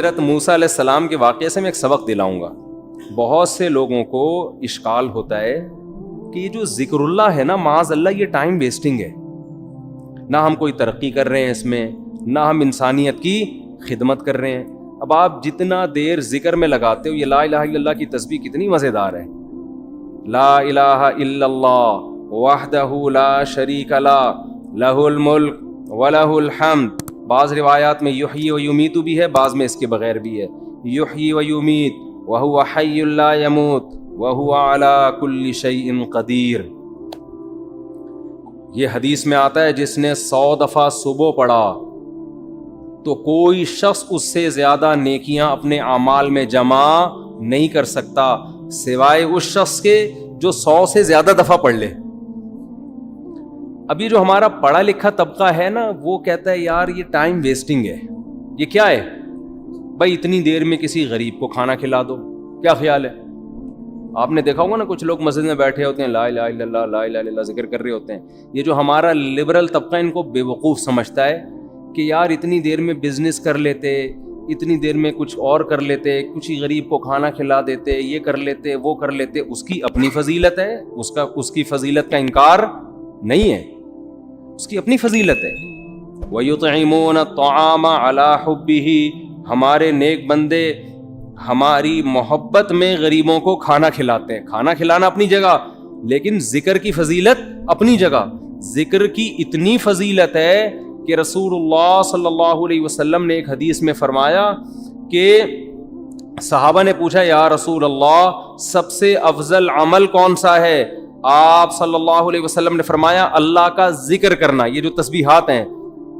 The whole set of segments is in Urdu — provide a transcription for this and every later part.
حضرت موسیٰ علیہ السلام کے واقعے سے میں ایک سبق دلاؤں گا. بہت سے لوگوں کو اشکال ہوتا ہے کہ یہ جو ذکر اللہ ہے نا، معاذ اللہ یہ ٹائم ویسٹنگ ہے. نہ ہم کوئی ترقی کر رہے ہیں اس میں، نہ ہم انسانیت کی خدمت کر رہے ہیں. اب آپ جتنا دیر ذکر میں لگاتے ہو، یہ لا الہ الا اللہ کی تسبیح کتنی مزیدار ہے. لا الہ الا اللہ وحدہ لا شریک لہ لہ الملک ولہ الحمد. بعض روایات میں یحیی و یمیت بھی ہے، بعض میں اس کے بغیر بھی ہے. یحیی و یمیت وہو حی لا یموت وہو علی کل شیء قدیر. یہ حدیث میں آتا ہے جس نے 100 دفعہ صبح پڑھا تو کوئی شخص اس سے زیادہ نیکیاں اپنے اعمال میں جمع نہیں کر سکتا سوائے اس شخص کے جو 100 سے زیادہ دفعہ پڑھ لے. ابھی جو ہمارا پڑھا لکھا طبقہ ہے نا، وہ کہتا ہے یار یہ ٹائم ویسٹنگ ہے. یہ کیا ہے بھائی؟ اتنی دیر میں کسی غریب کو کھانا کھلا دو. کیا خیال ہے؟ آپ نے دیکھا ہوگا نا، کچھ لوگ مسجد میں بیٹھے ہوتے ہیں، لا الہ الا اللہ لا الہ الا اللہ ذکر کر رہے ہوتے ہیں. یہ جو ہمارا لبرل طبقہ ان کو بے وقوف سمجھتا ہے کہ یار اتنی دیر میں بزنس کر لیتے، اتنی دیر میں کچھ اور کر لیتے، کچھ ہی غریب کو کھانا کھلا دیتے، یہ کر لیتے وہ کر لیتے. اس کی اپنی فضیلت ہے، اس کی فضیلت کا انکار نہیں ہے، اس کی اپنی فضیلت ہے. وَيُطْعِمُونَ الطَّعَامَ عَلَى حُبِّهِ. ہمارے نیک بندے ہماری محبت میں غریبوں کو کھانا کھلاتے ہیں. کھانا کھلانا اپنی جگہ، لیکن ذکر کی فضیلت اپنی جگہ. ذکر کی اتنی فضیلت ہے کہ رسول اللہ صلی اللہ علیہ وسلم نے ایک حدیث میں فرمایا کہ صحابہ نے پوچھا یا رسول اللہ سب سے افضل عمل کون سا ہے؟ آپ صلی اللہ علیہ وسلم نے فرمایا اللہ کا ذکر کرنا. یہ جو تسبیحات ہیں،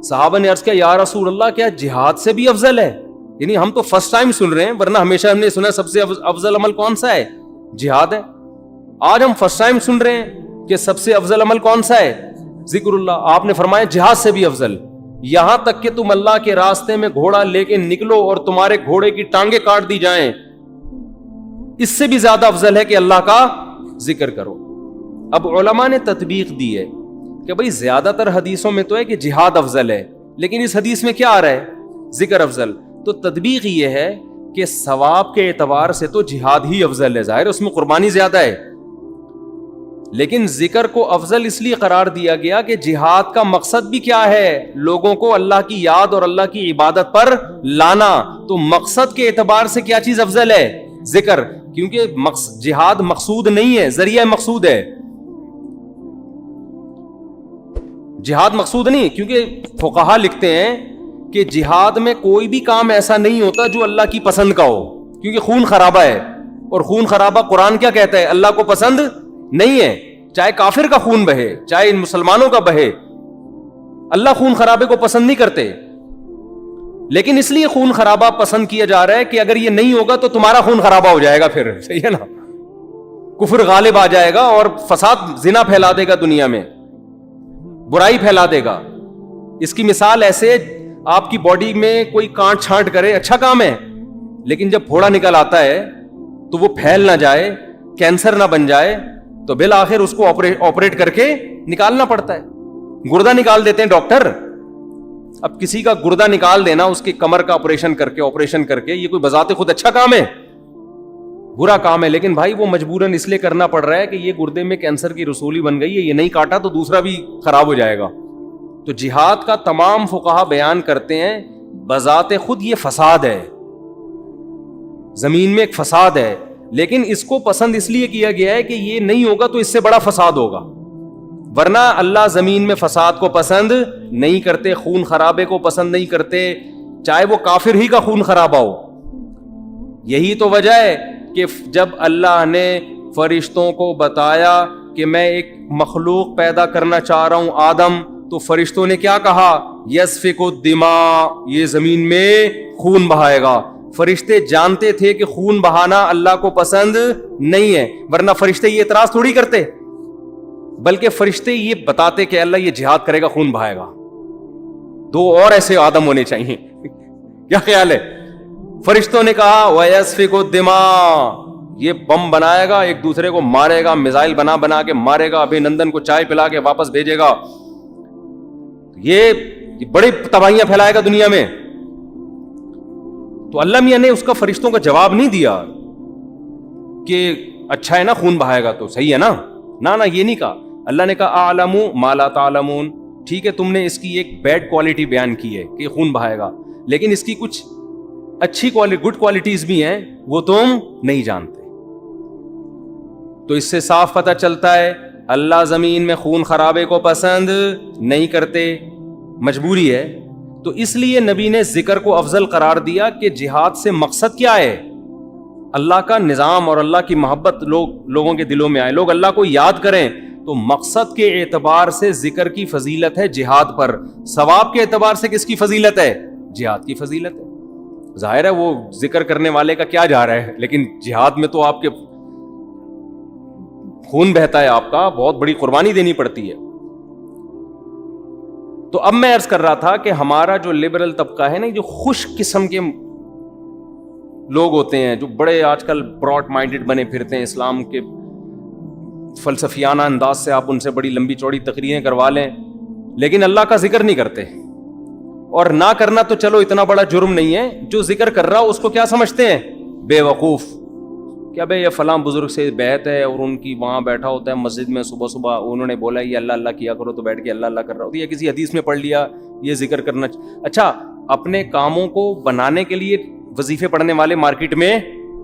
صحابہ نے عرض کیا یا رسول اللہ کیا جہاد سے بھی افضل ہے؟ یعنی ہم تو فرسٹ ٹائم سن رہے ہیں، ورنہ ہمیشہ ہم نے سنا سب سے افضل عمل کون سا ہے؟ جہاد ہے. آج ہم فرسٹ ٹائم سن رہے ہیں کہ سب سے افضل عمل کون سا ہے؟ ذکر اللہ. آپ نے فرمایا جہاد سے بھی افضل. یہاں تک کہ تم اللہ کے راستے میں گھوڑا لے کے نکلو اور تمہارے گھوڑے کی ٹانگیں کاٹ دی جائیں، اس سے بھی زیادہ افضل ہے کہ اللہ کا ذکر کرو. اب علماء نے تطبیق دی ہے کہ بھئی زیادہ تر حدیثوں میں تو ہے کہ جہاد افضل ہے، لیکن اس حدیث میں کیا آ رہا ہے؟ ذکر افضل. تو تطبیق یہ ہے کہ ثواب کے اعتبار سے تو جہاد ہی افضل ہے، ظاہر اس میں قربانی زیادہ ہے، لیکن ذکر کو افضل اس لیے قرار دیا گیا کہ جہاد کا مقصد بھی کیا ہے؟ لوگوں کو اللہ کی یاد اور اللہ کی عبادت پر لانا. تو مقصد کے اعتبار سے کیا چیز افضل ہے؟ ذکر. کیونکہ جہاد مقصود نہیں ہے، ذریعہ مقصود ہے. جہاد مقصود نہیں، کیونکہ فقہا لکھتے ہیں کہ جہاد میں کوئی بھی کام ایسا نہیں ہوتا جو اللہ کی پسند کا ہو، کیونکہ خون خرابہ ہے، اور خون خرابہ قرآن کیا کہتا ہے؟ اللہ کو پسند نہیں ہے. چاہے کافر کا خون بہے، چاہے ان مسلمانوں کا بہے، اللہ خون خرابے کو پسند نہیں کرتے. لیکن اس لیے خون خرابہ پسند کیا جا رہا ہے کہ اگر یہ نہیں ہوگا تو تمہارا خون خرابہ ہو جائے گا، پھر صحیح ہے نا، کفر غالب آ جائے گا اور فساد زنا پھیلا دے گا، دنیا میں برائی پھیلا دے گا. اس کی مثال ایسے، آپ کی باڈی میں کوئی کانٹ چھانٹ کرے اچھا کام ہے، لیکن جب پھوڑا نکل آتا ہے تو وہ پھیل نہ جائے، کینسر نہ بن جائے، تو بالآخر اس کو آپریٹ کر کے نکالنا پڑتا ہے. گردہ نکال دیتے ہیں ڈاکٹر. اب کسی کا گردہ نکال دینا، اس کی کمر کا آپریشن کر کے یہ کوئی بذات خود اچھا کام ہے؟ برا کام ہے. لیکن بھائی وہ مجبوراً اس لیے کرنا پڑ رہا ہے کہ یہ گردے میں کینسر کی رسولی بن گئی ہے، یہ نہیں کاٹا تو دوسرا بھی خراب ہو جائے گا. تو جہاد کا تمام فقہا بیان کرتے ہیں بذات خود یہ فساد ہے، زمین میں ایک فساد ہے، لیکن اس کو پسند اس لیے کیا گیا ہے کہ یہ نہیں ہوگا تو اس سے بڑا فساد ہوگا. ورنہ اللہ زمین میں فساد کو پسند نہیں کرتے، خون خرابے کو پسند نہیں کرتے، چاہے وہ کافر ہی کا خون خرابہ ہو. یہی تو وجہ ہے کہ جب اللہ نے فرشتوں کو بتایا کہ میں ایک مخلوق پیدا کرنا چاہ رہا ہوں آدم، تو فرشتوں نے کیا کہا؟ یسفک الدماء، یہ زمین میں خون بہائے گا. فرشتے جانتے تھے کہ خون بہانا اللہ کو پسند نہیں ہے، ورنہ فرشتے یہ اعتراض تھوڑی کرتے، بلکہ فرشتے یہ بتاتے کہ اللہ یہ جہاد کرے گا، خون بہائے گا. 2 اور ایسے آدم ہونے چاہیے. کیا خیال ہے؟ فرشتوں نے کہا وَيَسْفِكُ الدِّمَاء، یہ بم بنائے گا، ایک دوسرے کو مارے گا، میزائل بنا کے مارے گا، ابھی نندن کو چائے پلا کے واپس بھیجے گا، یہ بڑی تباہیاں پھیلائے گا دنیا میں. تو اللہ میاں نے اس کا فرشتوں کا جواب نہیں دیا کہ اچھا ہے نا خون بہائے گا تو صحیح ہے نا، نہ یہ نہیں کہا. اللہ نے کہا اعلم ما لا تعلمون، ٹھیک ہے تم نے اس کی ایک بیڈ کوالٹی بیان کی ہے کہ خون بہائے گا، لیکن اس کی کچھ اچھی گڈ کوالٹیز بھی ہیں وہ تم نہیں جانتے. تو اس سے صاف پتہ چلتا ہے اللہ زمین میں خون خرابے کو پسند نہیں کرتے، مجبوری ہے. تو اس لیے نبی نے ذکر کو افضل قرار دیا کہ جہاد سے مقصد کیا ہے، اللہ کا نظام اور اللہ کی محبت لوگوں کے دلوں میں آئے، لوگ اللہ کو یاد کریں. تو مقصد کے اعتبار سے ذکر کی فضیلت ہے جہاد پر، ثواب کے اعتبار سے کس کی فضیلت ہے؟ جہاد کی فضیلت ہے. ظاہر ہے وہ ذکر کرنے والے کا کیا جا رہا ہے، لیکن جہاد میں تو آپ کے خون بہتا ہے، آپ کا بہت بڑی قربانی دینی پڑتی ہے. تو اب میں عرض کر رہا تھا کہ ہمارا جو لبرل طبقہ ہے نا، جو خوش قسم کے لوگ ہوتے ہیں، جو بڑے آج کل براڈ مائنڈڈ بنے پھرتے ہیں، اسلام کے فلسفیانہ انداز سے آپ ان سے بڑی لمبی چوڑی تقریریں کروا لیں، لیکن اللہ کا ذکر نہیں کرتے. اور نہ کرنا تو چلو اتنا بڑا جرم نہیں ہے، جو ذکر کر رہا اس کو کیا سمجھتے ہیں؟ بے وقوف. کیا بھائی یہ فلاں بزرگ سے بیعت ہے اور ان کی وہاں بیٹھا ہوتا ہے مسجد میں، صبح صبح انہوں نے بولا یہ اللہ اللہ کیا کرو تو بیٹھ کے اللہ اللہ کر رہا ہوتا ہے، یا کسی حدیث میں پڑھ لیا یہ ذکر کرنا. اچھا، اپنے کاموں کو بنانے کے لیے وظیفے پڑھنے والے مارکیٹ میں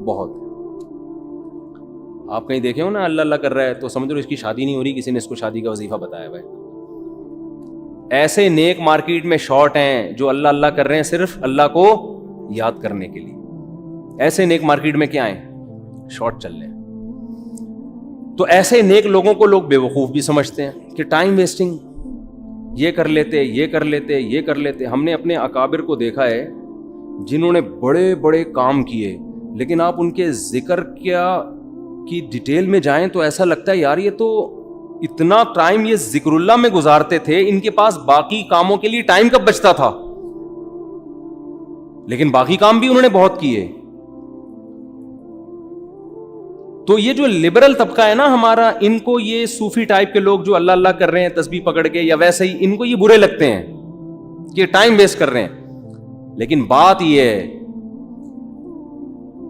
بہت. آپ کہیں دیکھے ہو نا اللہ اللہ کر رہا ہے تو سمجھ لو اس کی شادی نہیں ہو رہی، کسی نے اس کو شادی کا وظیفہ بتایا ہوا ہے. ایسے نیک مارکیٹ میں شارٹ ہیں جو اللہ اللہ کر رہے ہیں صرف اللہ کو یاد کرنے کے لیے. ایسے نیک مارکیٹ میں کیا ہیں؟ شارٹ چل رہے ہیں. تو ایسے نیک لوگوں کو لوگ بے وقوف بھی سمجھتے ہیں کہ ٹائم ویسٹنگ، یہ کر لیتے یہ کر لیتے یہ کر لیتے. ہم نے اپنے اکابر کو دیکھا ہے جنہوں نے بڑے بڑے کام کیے، لیکن آپ ان کے ذکر کی ڈیٹیل میں جائیں تو ایسا لگتا ہے یار یہ تو اتنا ٹائم یہ ذکر اللہ میں گزارتے تھے، ان کے پاس باقی کاموں کے لیے ٹائم کب بچتا تھا؟ لیکن باقی کام بھی انہوں نے بہت کیے. تو یہ جو لبرل طبقہ ہے نا ہمارا، ان کو یہ صوفی ٹائپ کے لوگ جو اللہ اللہ کر رہے ہیں تسبیح پکڑ کے یا ویسے ہی، ان کو یہ برے لگتے ہیں کہ ٹائم ویسٹ کر رہے ہیں. لیکن بات یہ ہے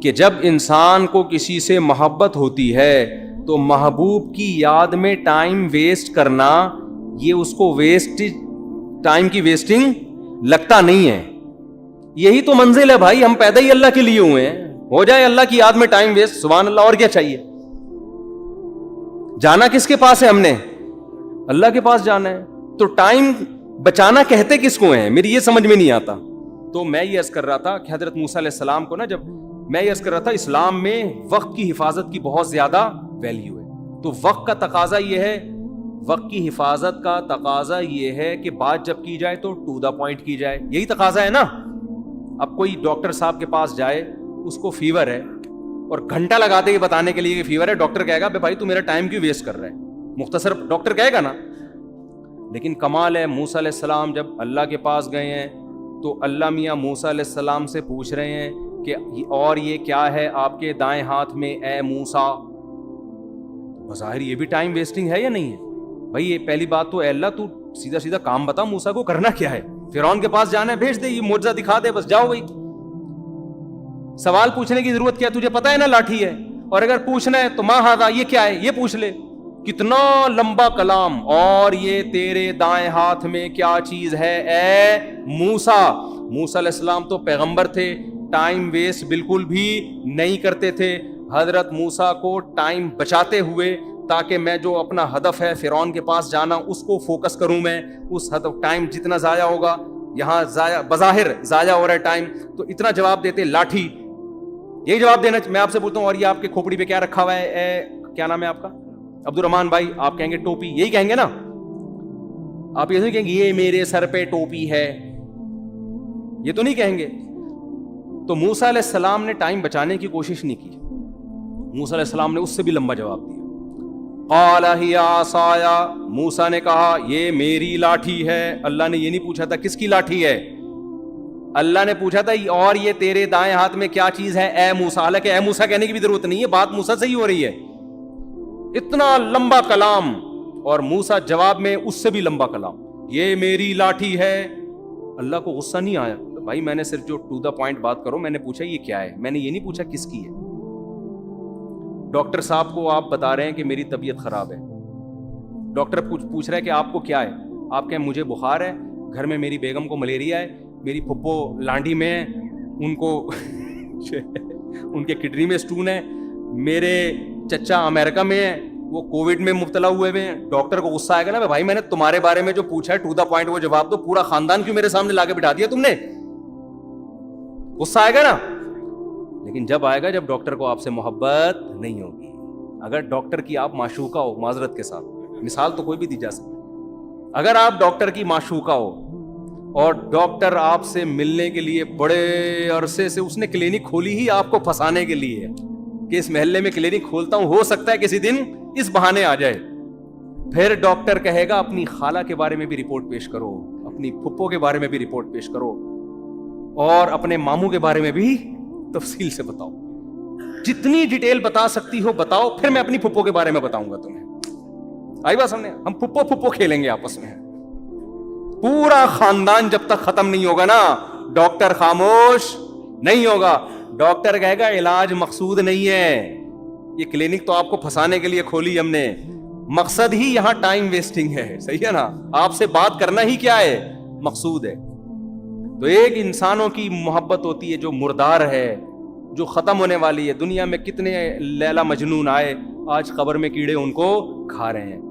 کہ جب انسان کو کسی سے محبت ہوتی ہے تو محبوب کی یاد میں ٹائم ویسٹ کرنا یہ اس کو ٹائم کی ویسٹنگ لگتا نہیں ہے. یہی تو منزل ہے بھائی، ہم پیدا ہی اللہ کے لیے ہوئے ہیں. ہو جائے اللہ کی یاد میں ٹائم ویسٹ، سبحان اللہ، اور کیا چاہیے؟ جانا کس کے پاس ہے؟ ہم نے اللہ کے پاس جانا ہے. تو ٹائم بچانا کہتے کس کو ہیں؟ میری یہ سمجھ میں نہیں آتا. تو میں یہ عرض کر رہا تھا کہ حضرت موسیٰ علیہ السلام کو نا، جب میں یہ عرض کر رہا تھا اسلام میں وقت کی حفاظت کی بہت زیادہ ویلیو ہے. تو وقت کا تقاضا یہ ہے، وقت کی حفاظت کا تقاضا یہ ہے کہ بات جب کی جائے تو ٹو دا پوائنٹ کی جائے. یہی تقاضا ہے نا. اب کوئی ڈاکٹر صاحب کے پاس جائے، اس کو فیور ہے اور گھنٹہ لگا دے یہ بتانے کے لیے کہ فیور ہے، ڈاکٹر کہے گا بھائی تو میرا ٹائم کیوں ویسٹ کر رہا ہے؟ مختصر ڈاکٹر کہے گا نا. لیکن کمال ہے، موسیٰ علیہ السلام جب اللہ کے پاس گئے ہیں تو اللہ میاں موسیٰ علیہ السلام سے پوچھ رہے ہیں کہ اور یہ کیا ہے آپ کے دائیں ہاتھ میں اے موسیٰ؟ بظاہر یہ بھی ٹائم ویسٹنگ ہے یا نہیں ہے؟ بھائی یہ پہلی بات تو اے اللہ تو سیدھا سیدھا کام بتا، موسیٰ کو کرنا کیا ہے؟ فرعون کے پاس جانا ہے، بھیج دے، یہ معجزہ دکھا دے، بس جاؤ. بھائی سوال پوچھنے کی ضرورت کیا ہے؟ تجھے پتا ہے نا لاٹھی ہے. اور اگر پوچھنا ہے تو ما ھذا، یہ کیا ہے؟ یہ پوچھ لے. کتنا لمبا کلام. اور یہ تیرے دائیں ہاتھ میں کیا چیز ہے اے موسیٰ؟ موسیٰ علیہ السلام تو پیغمبر تھے، ٹائم ویسٹ بالکل بھی نہیں کرتے تھے. حضرت موسیٰ کو ٹائم بچاتے ہوئے تاکہ میں جو اپنا ہدف ہے فرعون کے پاس جانا اس کو فوکس کروں. میں اس ہدف ٹائم جتنا ضائع ہوگا، یہاں بظاہر ضائع ہو رہا ہے ٹائم، تو اتنا جواب دیتے لاٹھی. یہی جواب دینا میں آپ سے پوچھتا ہوں. اور یہ آپ کے کھوپڑی پہ کیا رکھا ہوا ہے؟ کیا نام ہے آپ کا؟ عبد الرحمان بھائی. آپ کہیں گے ٹوپی، یہی کہیں گے نا آپ؟ یہ نہیں کہیں گے یہ میرے سر پہ ٹوپی ہے، یہ تو نہیں کہیں گے. تو موسیٰ علیہ السلام نے ٹائم بچانے کی کوشش نہیں کی. موسیٰ علیہ السلام نے اس سے بھی لمبا جواب دیا. قال ہی عصای، موسیٰ نے کہا یہ میری لاٹھی ہے. اللہ نے یہ نہیں پوچھا تھا کس کی لاٹھی ہے، اللہ نے پوچھا تھا اور یہ تیرے دائیں ہاتھ میں کیا چیز ہے اے موسیٰ. حالانکہ اے موسیٰ کہنے کی بھی ضرورت نہیں ہے، بات موسیٰ سے ہی ہو رہی ہے. اتنا لمبا کلام، اور موسیٰ جواب میں اس سے بھی لمبا کلام، یہ میری لاٹھی ہے. اللہ کو غصہ نہیں آیا، بھائی میں نے صرف جو ٹو دا پوائنٹ بات کرو، میں نے پوچھا یہ کیا ہے، میں نے یہ نہیں پوچھا کس کی ہے. ڈاکٹر صاحب کو آپ بتا رہے ہیں کہ میری طبیعت خراب ہے، ڈاکٹر پوچھ رہا ہے کہ آپ کو کیا ہے، آپ کہیں مجھے بخار ہے، گھر میں میری بیگم کو ملیریا ہے، میری پھپھو لانڈی میں ہے، ان کو ان کے کڈنی میں اسٹون ہے، میرے چچا امریکہ میں ہے، وہ کووڈ میں مبتلا ہوئے ہیں. ڈاکٹر کو غصہ آئے گا نا، بھائی میں نے تمہارے بارے میں جو پوچھا ہے ٹو دا پوائنٹ وہ جواب دو، پورا خاندان کیوں میرے سامنے لا کے بٹھا دیا تم نے؟ غصہ آئے گا نا. لیکن جب آئے گا جب ڈاکٹر کو آپ سے محبت نہیں ہوگی. اگر ڈاکٹر کی آپ معشوقہ ہو، معذرت کے ساتھ مثال تو کوئی بھی دی جا سکتی، اگر آپ ڈاکٹر کی معشوقہ ہو اور ڈاکٹر آپ سے ملنے کے لیے بڑے عرصے سے، اس نے کلینک کھولی ہی آپ کو پھنسانے کے لیے کہ اس محلے میں کلینک کھولتا ہوں، ہو سکتا ہے کسی دن اس بہانے آ جائے. پھر ڈاکٹر کہے گا اپنی خالہ کے بارے میں بھی رپورٹ پیش کرو، اپنی پھپھو کے بارے میں بھی رپورٹ پیش کرو، اور اپنے ماموں کے بارے میں بھی تفصیل سے بتاؤ، جتنی ڈیٹیل بتا سکتی ہو بتاؤ، پھر میں اپنی پھپھو کے بارے میں بتاؤں گا تمہیں. آئی بات سامنے؟ ہم پھپھو کھیلیں گے آپس میں، پورا خاندان جب تک ختم نہیں ہوگا نا ڈاکٹر خاموش نہیں ہوگا. ڈاکٹر کہے گا علاج مقصود نہیں ہے، یہ کلینک تو آپ کو پھنسانے کے لیے کھولی ہم نے، مقصد ہی یہاں ٹائم ویسٹنگ ہے. صحیح ہے نا؟ آپ سے بات کرنا ہی کیا ہے؟ مقصود ہے. تو ایک انسانوں کی محبت ہوتی ہے جو مردار ہے، جو ختم ہونے والی ہے. دنیا میں کتنے لیلا مجنون آئے، آج قبر میں کیڑے ان کو کھا رہے ہیں.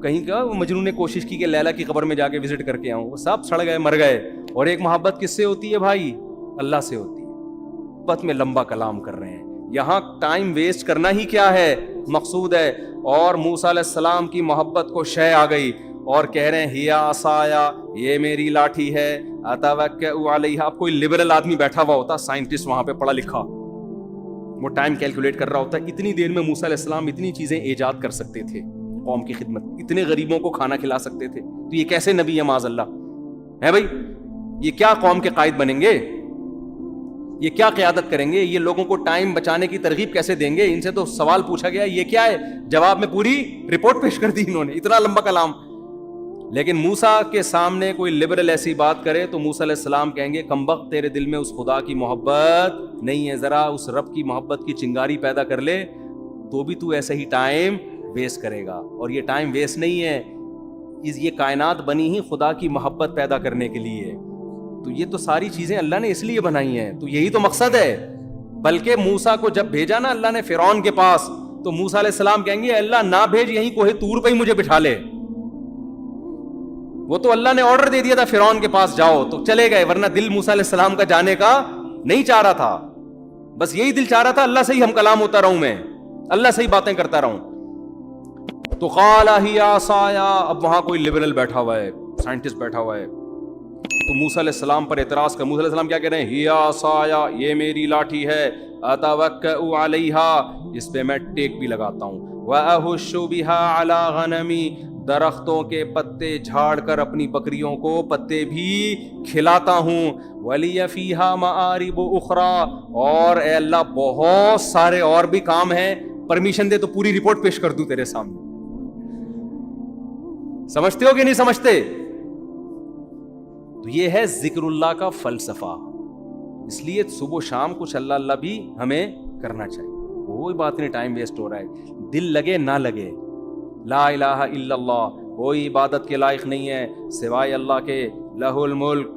کہیں کا مجنون نے کوشش کی کہ لیلا کی قبر میں جا کے وزٹ کر کے آؤں، وہ سب سڑ گئے، مر گئے. اور ایک محبت کس سے ہوتی ہے بھائی؟ اللہ سے ہوتی ہے. محبت میں لمبا کلام کر رہے ہیں، یہاں ٹائم ویسٹ کرنا ہی کیا ہے؟ مقصود ہے. اور موسیٰ علیہ السلام کی محبت کو شے آ گئی اور کہہ رہے ہیں ہیا عصایا، یہ میری لاٹھی ہے، اتوکئ علیہا. اب کوئی لبرل آدمی بیٹھا ہوا ہوتا، سائنٹسٹ وہاں پہ پڑھا لکھا، وہ ٹائم کیلکولیٹ کر رہا ہوتا ہے، اتنی دیر میں موسیٰ علیہ السلام اتنی چیزیں ایجاد کر سکتے تھے قوم کی خدمت، اتنے غریبوں کو کھانا کھلا سکتے تھے. تو یہ کیسے نبی ہے معاذ اللہ ہے بھائی؟ یہ کیا قوم کے قائد بنیں گے؟ یہ کیا قیادت کریں گے؟ یہ لوگوں کو ٹائم بچانے کی ترغیب کیسے دیں گے؟ ان سے تو سوال پوچھا گیا یہ کیا ہے، جواب میں پوری رپورٹ پیش کر دی انہوں نے، اتنا لمبا کلام. لیکن موسیٰ کے سامنے کوئی لبرل ایسی بات کرے تو موسیٰ علیہ السلام کہیں گے کمبخت تیرے دل میں اس خدا کی محبت نہیں ہے، ذرا اس رب کی محبت کی چنگاری پیدا کر لے تو بھی تو ایسے ہی ٹائم ویسٹ کرے گا. اور یہ ٹائم ویسٹ نہیں ہے، یہ کائنات بنی ہی خدا کی محبت پیدا کرنے کے لیے. تو یہ تو ساری چیزیں اللہ نے اس لیے بنائی ہیں، تو یہی تو مقصد ہے. بلکہ موسیٰ کو جب بھیجا نا اللہ نے فرعون کے پاس، تو موسیٰ علیہ السلام کہیں گے اللہ نہ بھیج، یہیں کوہ طور پہ ہی مجھے بٹھا لے. وہ تو اللہ نے آرڈر دے دیا تھا فرعون کے پاس جاؤ، تو چلے گئے، ورنہ دل موسیٰ علیہ السلام کا جانے کا نہیں چاہ رہا تھا. بس یہی دل چاہ رہا تھا اللہ سے ہی ہم کلام ہوتا رہوں، میں اللہ سے ہی باتیں کرتا رہوں. تو قال ہی عصایا، اب وہاں کوئی لبرل بیٹھا ہوا ہے، سائنٹسٹ بیٹھا ہوا ہے، تو موسیٰ علیہ السلام پر اعتراض کر. موسیٰ علیہ السلام کیا کہہ رہے ہیں؟ ہی عصایا، یہ میری لاٹھی ہے، اتوکئ علیہا، اس پہ میں ٹیک بھی لگاتا ہوں، واہش بہا علی غنمی، درختوں کے پتے جھاڑ کر اپنی بکریوں کو پتے بھی کھلاتا ہوں، ولی فیہا معارب اخری، اور اے اللہ بہت سارے اور بھی کام ہیں، پرمیشن دے تو پوری رپورٹ پیش کر دوں تیرے سامنے. سمجھتے ہو کہ نہیں سمجھتے؟ تو یہ ہے ذکر اللہ کا فلسفہ. اس لیے صبح و شام کچھ اللہ اللہ بھی ہمیں کرنا چاہیے. کوئی بات نہیں ٹائم ویسٹ ہو رہا ہے، دل لگے نہ لگے، لا الہ الا اللہ، کوئی عبادت کے لائق نہیں ہے سوائے اللہ کے، لہ الملک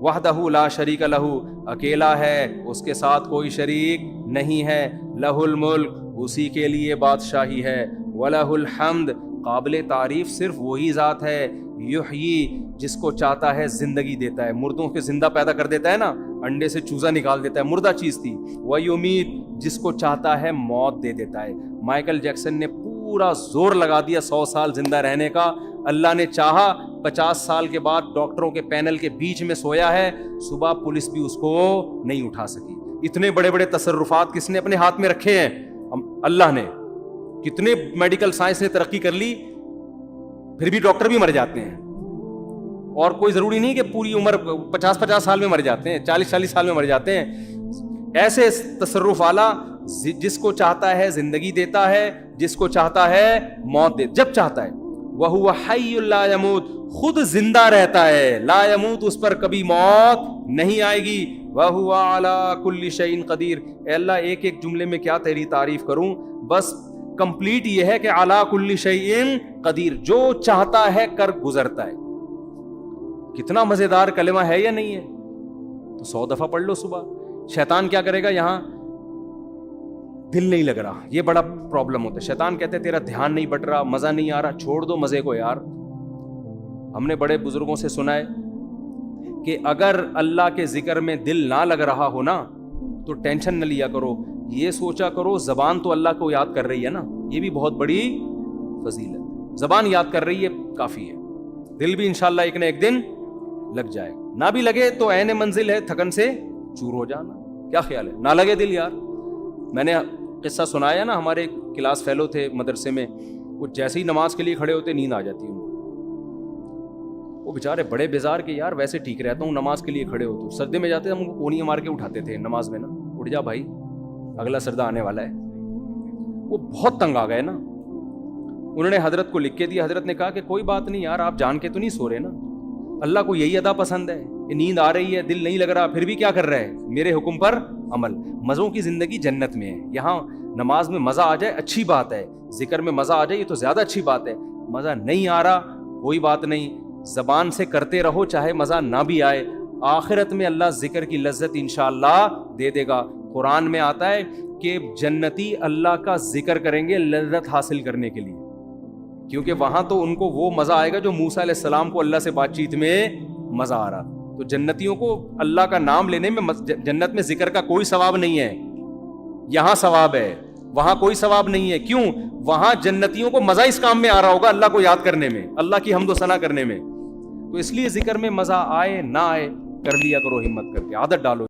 وحدہ لا شریک لہ، اکیلا ہے، اس کے ساتھ کوئی شریک نہیں ہے، لہ الملک، اسی کے لیے بادشاہی ہے، ولہ الحمد، قابل تعریف صرف وہی ذات ہے، یحیی، جس کو چاہتا ہے زندگی دیتا ہے، مردوں کے زندہ پیدا کر دیتا ہے نا، انڈے سے چوزا نکال دیتا ہے، مردہ چیز تھی، ویمیت، جس کو چاہتا ہے موت دے دیتا ہے. مائیکل جیکسن نے پورا زور لگا دیا 100 سال زندہ رہنے کا، اللہ نے چاہا 50 سال کے بعد ڈاکٹروں کے پینل کے بیچ میں سویا ہے، صبح پولیس بھی اس کو نہیں اٹھا سکی. اتنے بڑے بڑے تصرفات کس نے اپنے ہاتھ میں رکھے ہیں؟ اللہ نے. کتنے میڈیکل سائنس نے ترقی کر لی، پھر بھی ڈاکٹر بھی مر جاتے ہیں. اور کوئی ضروری نہیں کہ پوری عمر 50 سال میں مر جاتے ہیں، 40 سال میں مر جاتے ہیں. ایسے تصرف والا جس کو چاہتا ہے زندگی دیتا ہے، جس کو چاہتا ہے موت دے، جب چاہتا ہے. وَهُوَ حَيٌّ لَا يَمُوتُ، خود زندہ رہتا ہے، لا يموت، اس پر کبھی موت نہیں آئے گی، وَهُوَ عَلَى كُلِّ شَيْءٍ قَدِيرٌ۔ اے اللہ ایک ایک جملے میں کیا تیری تعریف کروں، بس کمپلیٹ یہ ہے کہ عَلَى كُلِّ شَيْءٍ قدیر، جو چاہتا ہے کر گزرتا ہے۔ کتنا مزیدار کلمہ ہے یا نہیں ہے؟ تو 100 دفعہ پڑھ لو صبح۔ شیطان کیا کرے گا، یہاں دل نہیں لگ رہا، یہ بڑا پرابلم ہوتا ہے۔ شیطان کہتے ہیں تیرا دھیان نہیں بٹ رہا، مزہ نہیں آ رہا، چھوڑ دو مزے کو یار۔ ہم نے بڑے بزرگوں سے سنا ہے کہ اگر اللہ کے ذکر میں دل نہ لگ رہا ہو نا تو ٹینشن نہ لیا کرو، یہ سوچا کرو زبان تو اللہ کو یاد کر رہی ہے نا، یہ بھی بہت بڑی فضیلت، زبان یاد کر رہی ہے کافی ہے، دل بھی انشاءاللہ ایک نہ ایک دن لگ جائے، نہ بھی لگے تو عین منزل ہے تھکن سے چور ہو جانا۔ کیا خیال ہے؟ نہ لگے دل یار۔ میں نے قصہ سنایا نا، ہمارے کلاس فیلو تھے مدرسے میں، وہ جیسے ہی نماز کے لیے کھڑے ہوتے نیند آ جاتی ان کو، وہ بیچارے بڑے بیزار کہ یار ویسے ٹھیک رہتا ہوں نماز کے لیے کھڑے ہو، تو سجدے میں جاتے ہم کو کونیاں مار کے اٹھاتے تھے نماز میں نا، اٹھ جا بھائی اگلا سجدہ آنے والا ہے۔ وہ بہت تنگ آ گئے نا، انہوں نے حضرت کو لکھ کے دیا، حضرت نے کہا کہ کوئی بات نہیں یار، آپ جان کے تو نہیں سو رہے نا، اللہ کو یہی ادا پسند ہے کہ نیند آ رہی ہے، دل نہیں لگ رہا، پھر بھی کیا کر رہا ہے، میرے حکم پر عمل۔ مزوں کی زندگی جنت میں ہے، یہاں نماز میں مزہ آ جائے اچھی بات ہے، ذکر میں مزہ آ جائے یہ تو زیادہ اچھی بات ہے، مزہ نہیں آ رہا کوئی بات نہیں، زبان سے کرتے رہو چاہے مزہ نہ بھی آئے، آخرت میں اللہ ذکر کی لذت انشاءاللہ دے دے گا۔ قرآن میں آتا ہے کہ جنتی اللہ کا ذکر کریں گے لذت حاصل کرنے کے لیے، کیونکہ وہاں تو ان کو وہ مزہ آئے گا جو موسیٰ علیہ السلام کو اللہ سے بات چیت میں مزہ آ رہا، تو جنتیوں کو اللہ کا نام لینے میں، جنت میں ذکر کا کوئی ثواب نہیں ہے، یہاں ثواب ہے، وہاں کوئی ثواب نہیں ہے۔ کیوں؟ وہاں جنتیوں کو مزہ اس کام میں آ رہا ہوگا، اللہ کو یاد کرنے میں، اللہ کی حمد و ثنا کرنے میں، تو اس لیے ذکر میں مزہ آئے نہ آئے کر لیا کرو، ہمت کر کے عادت ڈالو۔